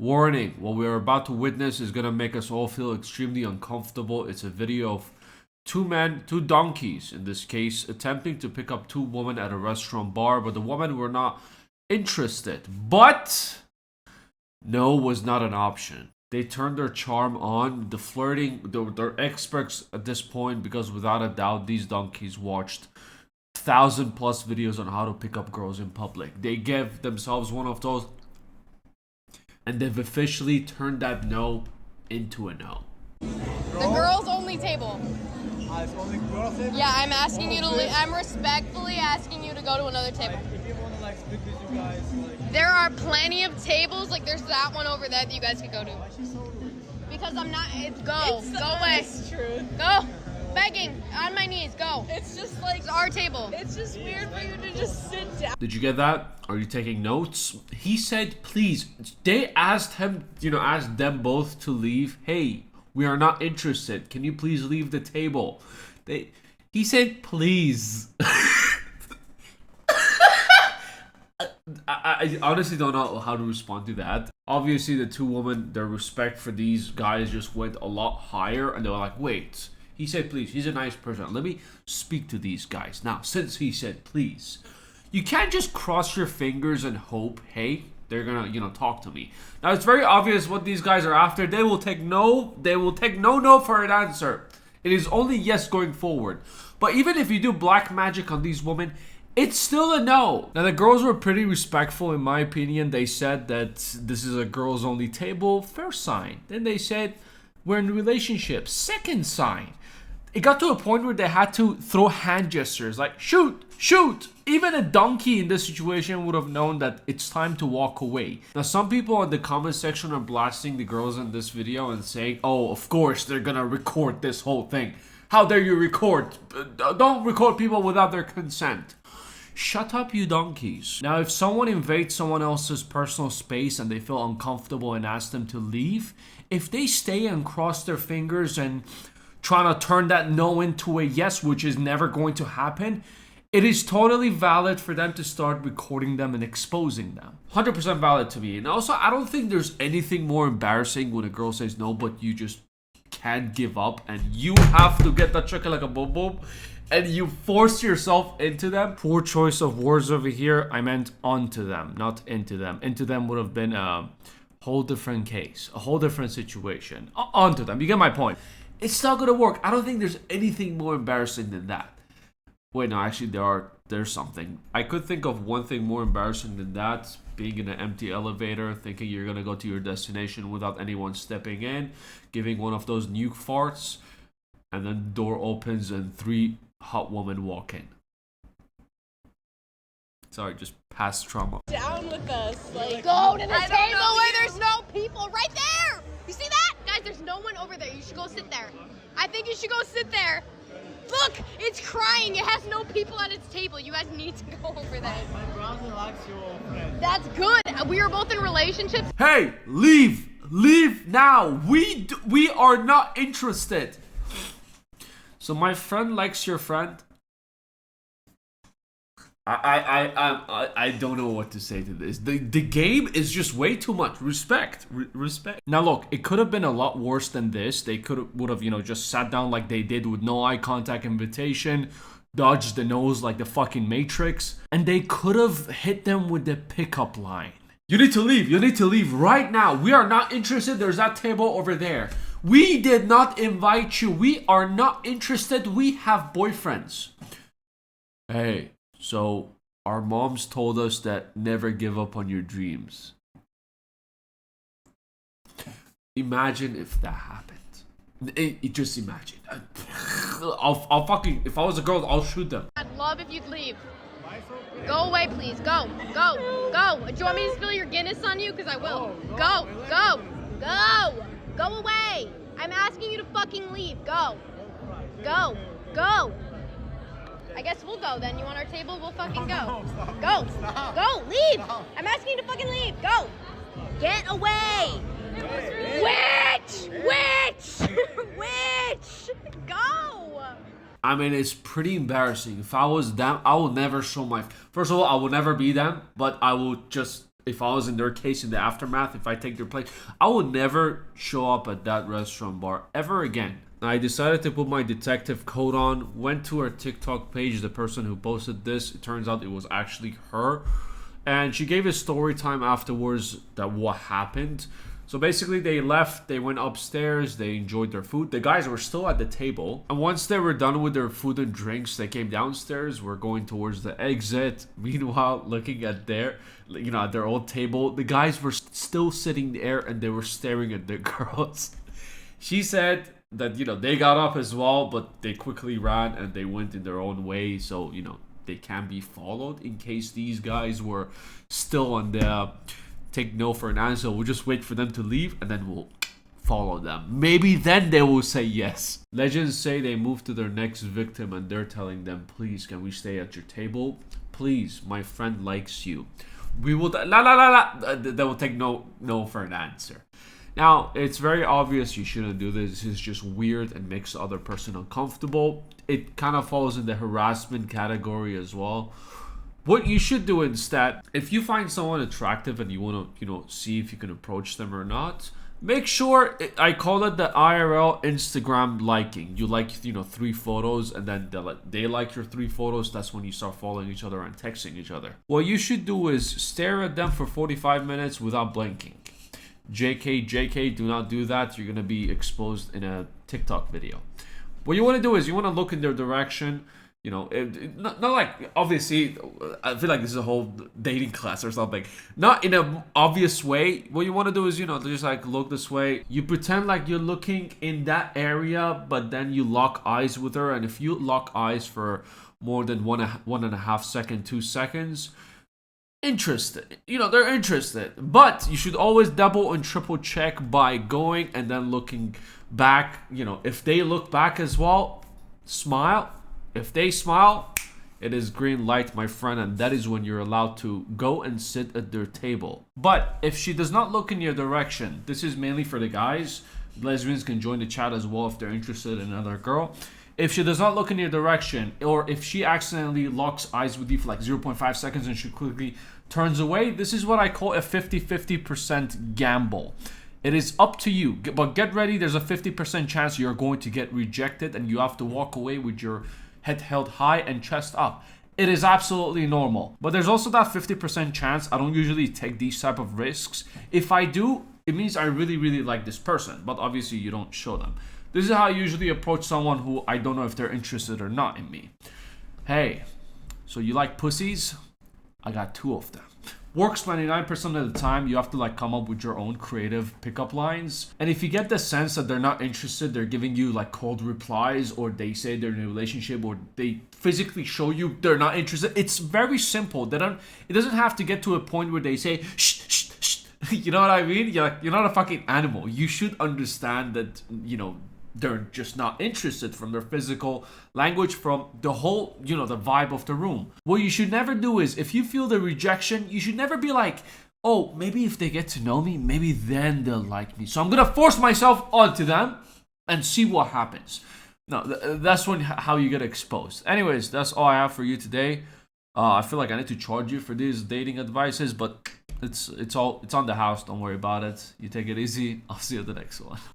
Warning, what we are about to witness is going to make us all feel extremely uncomfortable. It's a video of two donkeys, in this case, attempting to pick up two women at a restaurant bar, but the women were not interested. But no was not an option. They turned their charm on, the flirting, they're experts at this point because without a doubt, these donkeys watched 1,000+ videos on how to pick up girls in public. They gave themselves one of those, and they've officially turned that no into a no. The girls only table. It's only girls table? Yeah, I'm asking you to leave. I'm respectfully asking you to go to another table. If you want to speak with you guys, there are plenty of tables. Like there's that one over there that you guys could go to. Because I'm not. Go away. It's true. Go. Begging on my knees. Go. It's just like it's our table. It's just weird for you to just sit down. Did you get that? Are you taking notes? He said, please. They asked him, asked them both to leave. Hey, we are not interested. Can you please leave the table? He said, please. I honestly don't know how to respond to that. Obviously, the two women, their respect for these guys just went a lot higher. And they were like, wait. He said, please. He's a nice person. Let me speak to these guys. Now, since he said, please, you can't just cross your fingers and hope, hey, they're gonna, talk to me. Now, it's very obvious what these guys are after. They will take no for an answer. It is only yes going forward. But even if you do black magic on these women, it's still a no. Now, the girls were pretty respectful, in my opinion. They said that this is a girls only table. First sign. Then they said, we're in a relationship. Second sign. It got to a point where they had to throw hand gestures like, shoot, shoot. Even a donkey in this situation would have known that it's time to walk away. Now, some people in the comment section are blasting the girls in this video and saying, oh, of course, they're gonna record this whole thing. How dare you record? Don't record people without their consent. Shut up, you donkeys. Now, if someone invades someone else's personal space and they feel uncomfortable and ask them to leave, if they stay and cross their fingers and trying to turn that no into a yes, which is never going to happen, it is totally valid for them to start recording them and exposing them. 100% valid to me. And also, I don't think there's anything more embarrassing when a girl says no, but you just can't give up and you have to get that chicken like a boom boom and you force yourself into them. Poor choice of words over here. I meant onto them, not into them. Into them would have been a whole different case, a whole different situation. Onto them. You get my point. It's not gonna work. I don't think there's anything more embarrassing than that. Wait, no, actually there's something. I could think of one thing more embarrassing than that. Being in an empty elevator, thinking you're gonna go to your destination without anyone stepping in, giving one of those nuke farts, and then the door opens and 3 hot women walk in. Sorry, just past trauma. Down with us. Like, go to the table where there's no people. Right there. You see that? Guys, there's no one over there. You should go sit there. I think you should go sit there. Look, it's crying. It has no people at its table. You guys need to go over there. my brother likes your friend. That's good. We are both in relationships. Hey, leave! Leave now! We are not interested. So my friend likes your friend. I don't know what to say to this. The game is just way too much. Respect. Respect. Now look, it could have been a lot worse than this. They would have, just sat down like they did with no eye contact invitation, dodged the nose like the fucking Matrix, and they could have hit them with the pickup line. You need to leave. You need to leave right now. We are not interested. There's that table over there. We did not invite you. We are not interested. We have boyfriends. Hey. So, our moms told us that never give up on your dreams. Imagine if that happened. Just imagine. I'll fucking, if I was a girl, I'll shoot them. I'd love if you'd leave. Go away, please. Go. Go. Go. Do you want me to spill your Guinness on you? Because I will. Go. Go. Go. Go away. I'm asking you to fucking leave. Go. Go. Go. I guess we'll go then. You want our table? We'll fucking go. Go. Go. Leave. I'm asking you to fucking leave. Go. Get away. Witch. Go. I mean, it's pretty embarrassing. If I was them, I would never show my... First of all, I would never be them, but I would just if I was in their case in the aftermath, if I take their place, I would never show up at that restaurant bar ever again. I decided to put my detective coat on, went to her TikTok page, the person who posted this. It turns out it was actually her. And she gave a story time afterwards that what happened. So basically they left, they went upstairs, they enjoyed their food. The guys were still at the table. And once they were done with their food and drinks, they came downstairs, were going towards the exit. Meanwhile, looking at at their old table, the guys were still sitting there and they were staring at the girls. She said that, they got up as well, but they quickly ran and they went in their own way. So, they can be followed in case these guys were still on the take no for an answer. We'll just wait for them to leave and then we'll follow them. Maybe then they will say yes. Legends say they moved to their next victim and they're telling them, please, can we stay at your table? Please, my friend likes you. We will, they will take no for an answer. Now, it's very obvious you shouldn't do this. This is just weird and makes the other person uncomfortable. It kind of falls in the harassment category as well. What you should do instead, if you find someone attractive and you want to, see if you can approach them or not, make sure, I call it the IRL Instagram liking. You like, 3 photos and then they like your 3 photos. That's when you start following each other and texting each other. What you should do is stare at them for 45 minutes without blinking. JK, do not do that. You're going to be exposed in a TikTok video. What you want to do is you want to look in their direction. Not like, obviously, I feel like this is a whole dating class or something. Not in an obvious way. What you want to do is, just like look this way. You pretend like you're looking in that area, but then you lock eyes with her. And if you lock eyes for more than 1.5 seconds, 2 seconds, interested. They're interested. But you should always double and triple check by going and then looking back. If they look back as well, smile. If they smile, it is green light, my friend, and that is when you're allowed to go and sit at their table. But if she does not look in your direction, this is mainly for the guys. Lesbians can join the chat as well if they're interested in another girl. If she does not look in your direction, or if she accidentally locks eyes with you for like 0.5 seconds and she quickly turns away, this is what I call a 50-50% gamble. It is up to you, but get ready. There's a 50% chance you're going to get rejected and you have to walk away with your head held high and chest up. It is absolutely normal. But there's also that 50% chance. I don't usually take these type of risks. If I do, it means I really, really like this person. But obviously you don't show them. This is how I usually approach someone who I don't know if they're interested or not in me. Hey, so you like pussies? I got 2 of them. Works 99% of the time. You have to come up with your own creative pickup lines. And if you get the sense that they're not interested, they're giving you cold replies, or they say they're in a relationship, or they physically show you they're not interested, it's very simple. It doesn't have to get to a point where they say shh, shh, shh. You know what I mean? You're not a fucking animal. You should understand that, they're just not interested from their physical language, from the whole, the vibe of the room. What you should never do is, if you feel the rejection, you should never be like, oh, maybe if they get to know me, maybe then they'll like me. So I'm going to force myself onto them and see what happens. No, that's how you get exposed. Anyways, that's all I have for you today. I feel like I need to charge you for these dating advices, but it's on the house. Don't worry about it. You take it easy. I'll see you at the next one.